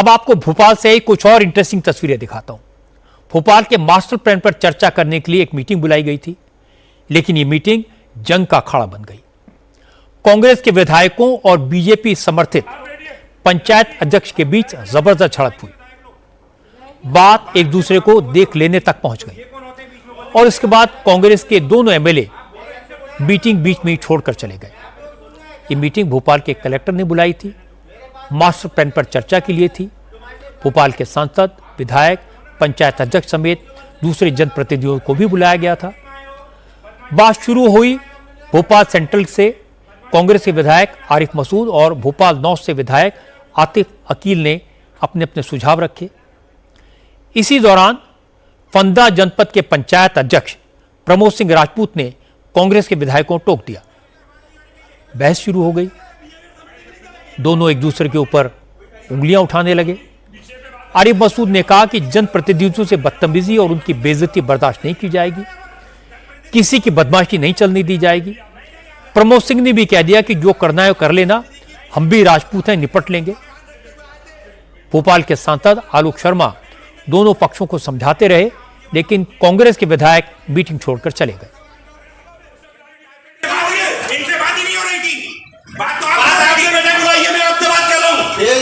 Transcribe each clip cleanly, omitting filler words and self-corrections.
अब आपको भोपाल से कुछ और इंटरेस्टिंग तस्वीरें दिखाता हूं। भोपाल के मास्टर प्लान पर चर्चा करने के लिए एक मीटिंग बुलाई गई थी, लेकिन यह मीटिंग जंग का अखाड़ा बन गई। कांग्रेस के विधायकों और बीजेपी समर्थित पंचायत अध्यक्ष के बीच जबरदस्त झड़प हुई। बात एक दूसरे को देख लेने तक पहुंच गई और इसके बाद कांग्रेस के दोनों एमएलए मीटिंग बीच में ही छोड़कर चले गए। ये मीटिंग भोपाल के कलेक्टर ने बुलाई थी, मास्टर प्लान पर चर्चा के लिए थी। भोपाल के सांसद, विधायक, पंचायत अध्यक्ष समेत दूसरे जनप्रतिनिधियों को भी बुलाया गया था। बात शुरू हुई भोपाल सेंट्रल से। कांग्रेस के विधायक आरिफ मसूद और भोपाल नॉर्थ से विधायक आतिफ अकील ने अपने अपने सुझाव रखे। इसी दौरान फंदा जनपद के पंचायत अध्यक्ष प्रमोद सिंह राजपूत ने कांग्रेस के विधायकों को टोक दिया। बहस शुरू हो गई, दोनों एक दूसरे के ऊपर उंगलियां उठाने लगे। आरिफ मसूद ने कहा कि जनप्रतिनिधियों से बदतमीजी और उनकी बेइज्जती बर्दाश्त नहीं की जाएगी, किसी की बदमाशी नहीं चलने दी जाएगी। प्रमोद सिंह ने भी कह दिया कि जो करना है कर लेना, हम भी राजपूत हैं, निपट लेंगे। भोपाल के सांसद आलोक शर्मा दोनों पक्षों को समझाते रहे, लेकिन कांग्रेस के विधायक मीटिंग छोड़कर चले गए। इनसे बात ही नहीं हो रही थी। बात तो आपसे बैठक हुआ है, मैं आपसे बात कर रहा हूं। ये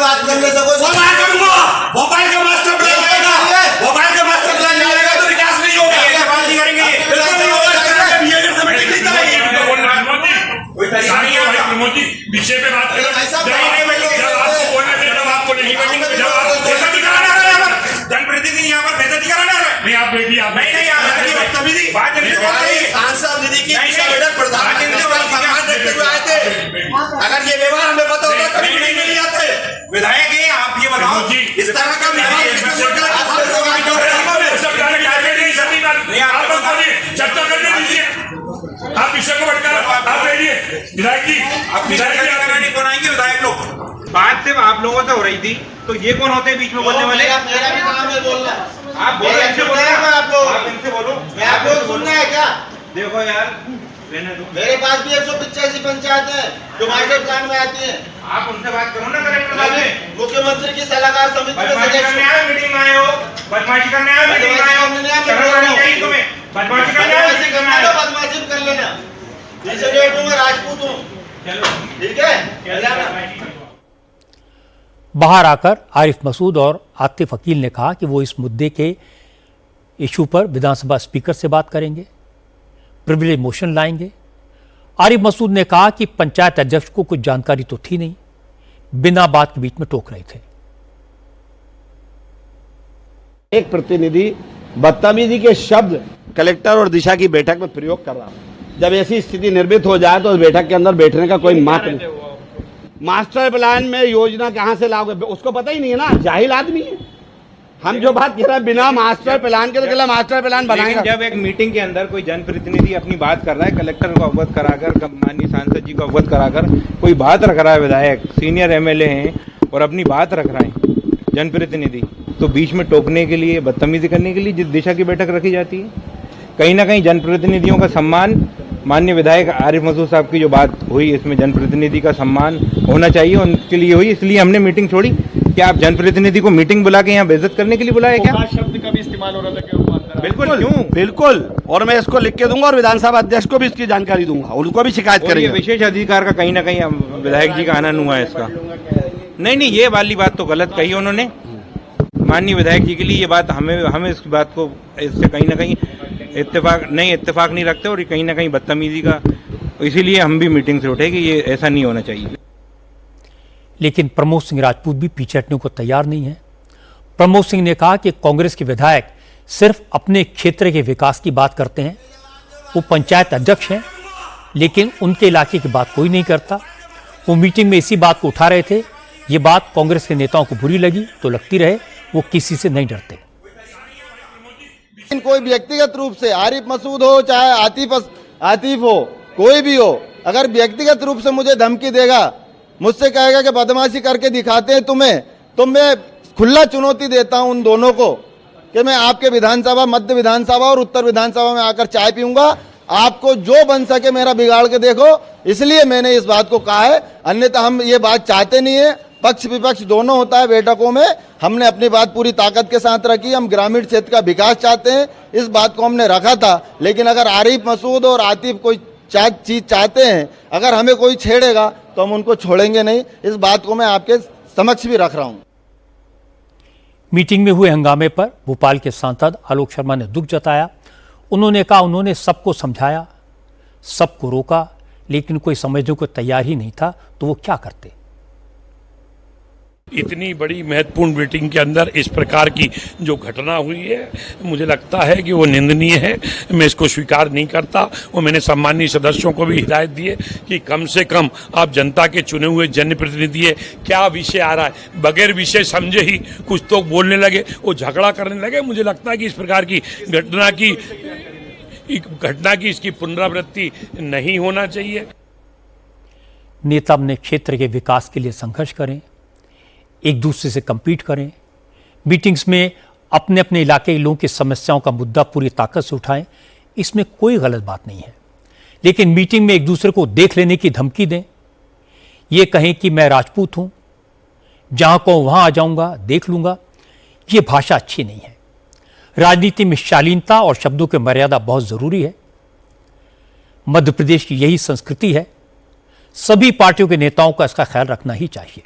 बात करने से कोई बात करूंगा। भोपाल का मास्टर प्लान आएगा, भोपाल का मास्टर प्लान आएगा तो विकास नहीं होगा। बात नहीं करेंगे, बिहेवियर से मीटिंग नहीं चलेगी। प्रमोद जी विषय पे बात करें, जब आपको बोलना चाहिए तब आपको नहीं बैठेंगे। जब आप बेइज्जती कराना है, जनप्रतिनिधि यहाँ पर बेइज्जती कराना है। नहीं आप बेटी आप नहीं नहीं आप बदतमीजी बात नहीं कर रहे। सांसद निधि की बैठक प्रधानमंत्री का सम्मान देखते हुए आए थे। अगर ये व्यवहार हमें पता होता कभी नहीं आते। विधायक हैं आप, ये बताओ इस तरह का व्यवहार चर्चा करने दीजिए। आप विषय को भटका आप बैठिए। विधायक जी आप विधायक कौन आएंगे? विधायक लोग बात सिर्फ आप लोगों से हो रही थी, तो ये कौन होते हैं बीच में बोलने वाले? मेरा भी काम है बोलना। आप बोलो, इनसे बोलो, आप इनसे बोलो। मैं आप लोग सुनना है क्या? देखो यार, रहने दो। मेरे पास भी 185 पंचायत है जो मास्टर प्लान में आती है। आप उनसे बात करो ना कलेक्टर साहब से। मुख्यमंत्री की सलाहकार समिति में बदमाशी करने आए मीटिंग में आए हो, बदमाशी करने आए मीटिंग में आए हो, शर्म आनी चाहिए तुम्हें। बदमाशी करने आए मीटिंग में आए हो, बदमाशी कर लेना। जिसे डेट हूँ मैं राजपूत हूँ, ठीक है। बाहर आकर आरिफ मसूद और आतिफ अकील ने कहा कि वो इस मुद्दे के इशू पर विधानसभा स्पीकर से बात करेंगे, प्रिविलेज मोशन लाएंगे। आरिफ मसूद ने कहा कि पंचायत अध्यक्ष को कुछ जानकारी तो थी नहीं, बिना बात के बीच में टोक रहे थे। एक प्रतिनिधि बदतमीजी के शब्द कलेक्टर और दिशा की बैठक में प्रयोग कर रहा है। जब ऐसी स्थिति निर्मित हो जाए तो उस बैठक के अंदर बैठने का कोई मात्र नहीं। मास्टर प्लान में योजना कहां से लागू, उसको पता ही नहीं है ना, जाहिल आदमी है। हम जो बात कह रहे हैं बिना मास्टर प्लान के, तो चला मास्टर प्लान बनाएगा। जब एक मीटिंग के अंदर कोई जनप्रतिनिधि अपनी बात कर रहा है, कलेक्टर को अवगत कराकर, माननीय सांसद जी को अवगत कराकर कोई बात रख रहा है, विधायक सीनियर एमएलए हैं और अपनी बात रख रहे हैं जनप्रतिनिधि, तो बीच में टोकने के लिए, बदतमीजी करने के लिए जिस दिशा की बैठक रखी जाती है, कहीं ना कहीं जनप्रतिनिधियों का सम्मान, माननीय विधायक आरिफ मसूद साहब की जो बात हुई, इसमें जनप्रतिनिधि का सम्मान होना चाहिए, उनके लिए हुई, इसलिए हमने मीटिंग छोड़ी। क्या आप जनप्रतिनिधि को मीटिंग बुला के यहाँ बेइज्जत करने के लिए बुलाया क्या? शब्द का भी इस्तेमाल हो रहा था क्या? बिल्कुल, क्यों? बिल्कुल, और मैं इसको लिख के दूंगा और विधानसभा अध्यक्ष को भी इसकी जानकारी दूंगा, उनको भी शिकायत करेंगे। विशेष अधिकार का कहीं ना कहीं विधायक जी का आनंद हुआ है इसका। नहीं, ये वाली बात तो गलत कही उन्होंने। माननीय विधायक जी के लिए ये बात, हमें इस बात को, इससे कहीं ना कहीं इत्तेफाक नहीं रखते और कहीं ना कहीं बदतमीजी का, इसीलिए हम भी मीटिंग से उठे कि ये ऐसा नहीं होना चाहिए। लेकिन प्रमोद सिंह राजपूत भी पीछे हटने को तैयार नहीं है। प्रमोद सिंह ने कहा कि कांग्रेस के विधायक सिर्फ अपने क्षेत्र के विकास की बात करते हैं। वो पंचायत अध्यक्ष हैं, लेकिन उनके इलाके की बात कोई नहीं करता। वो मीटिंग में इसी बात को उठा रहे थे। ये बात कांग्रेस के नेताओं को बुरी लगी तो लगती रहे, वो किसी से नहीं डरते। कोई व्यक्तिगत रूप से आरिफ मसूद हो चाहे आतिफ हो, कोई भी हो, अगर व्यक्तिगत रूप से मुझे धमकी देगा, मुझसे कहेगा कि बदमाशी करके दिखाते हैं तुम्हें, तो मैं खुला चुनौती देता हूं उन दोनों को कि मैं आपके विधानसभा, मध्य विधानसभा और उत्तर विधानसभा में आकर चाय पीऊंगा। आपको जो बन सके मेरा बिगाड़ के देखो, इसलिए मैंने इस बात को कहा है। अन्यथा हम ये बात चाहते नहीं है पक्ष विपक्ष दोनों होता है बैठकों में। हमने अपनी बात पूरी ताकत के साथ रखी। हम ग्रामीण क्षेत्र का विकास चाहते हैं, इस बात को हमने रखा था। लेकिन अगर आरिफ मसूद और आतिफ कोई चीज चाहते हैं, अगर हमें कोई छेड़ेगा तो हम उनको छोड़ेंगे नहीं। इस बात को मैं आपके समक्ष भी रख रहा हूं। मीटिंग में हुए हंगामे पर भोपाल के सांसद आलोक शर्मा ने दुख जताया। उन्होंने कहा उन्होंने सबको समझाया, सबको रोका, लेकिन कोई समझने को तैयार ही नहीं था, तो वो क्या करते। इतनी बड़ी महत्वपूर्ण मीटिंग के अंदर इस प्रकार की जो घटना हुई है, मुझे लगता है कि वो निंदनीय है। मैं इसको स्वीकार नहीं करता और मैंने सम्मानीय सदस्यों को भी हिदायत दी है कि कम से कम आप जनता के चुने हुए जनप्रतिनिधि है, क्या विषय आ रहा है, बगैर विषय समझे ही कुछ तो बोलने लगे, वो झगड़ा करने लगे। मुझे लगता है कि इस प्रकार की घटना की इसकी पुनरावृत्ति नहीं होना चाहिए। नेता अपने क्षेत्र के विकास के लिए संघर्ष करें, एक दूसरे से compete करें, मीटिंग्स में अपने अपने इलाके के लोगों की समस्याओं का मुद्दा पूरी ताकत से उठाएं, इसमें कोई गलत बात नहीं है। लेकिन मीटिंग में एक दूसरे को देख लेने की धमकी दें, ये कहें कि मैं राजपूत हूं, जहां को वहां आ जाऊंगा, देख लूंगा, ये भाषा अच्छी नहीं है। राजनीति में शालीनता और शब्दों की मर्यादा बहुत जरूरी है। मध्य प्रदेश की यही संस्कृति है। सभी पार्टियों के नेताओं का इसका ख्याल रखना ही चाहिए।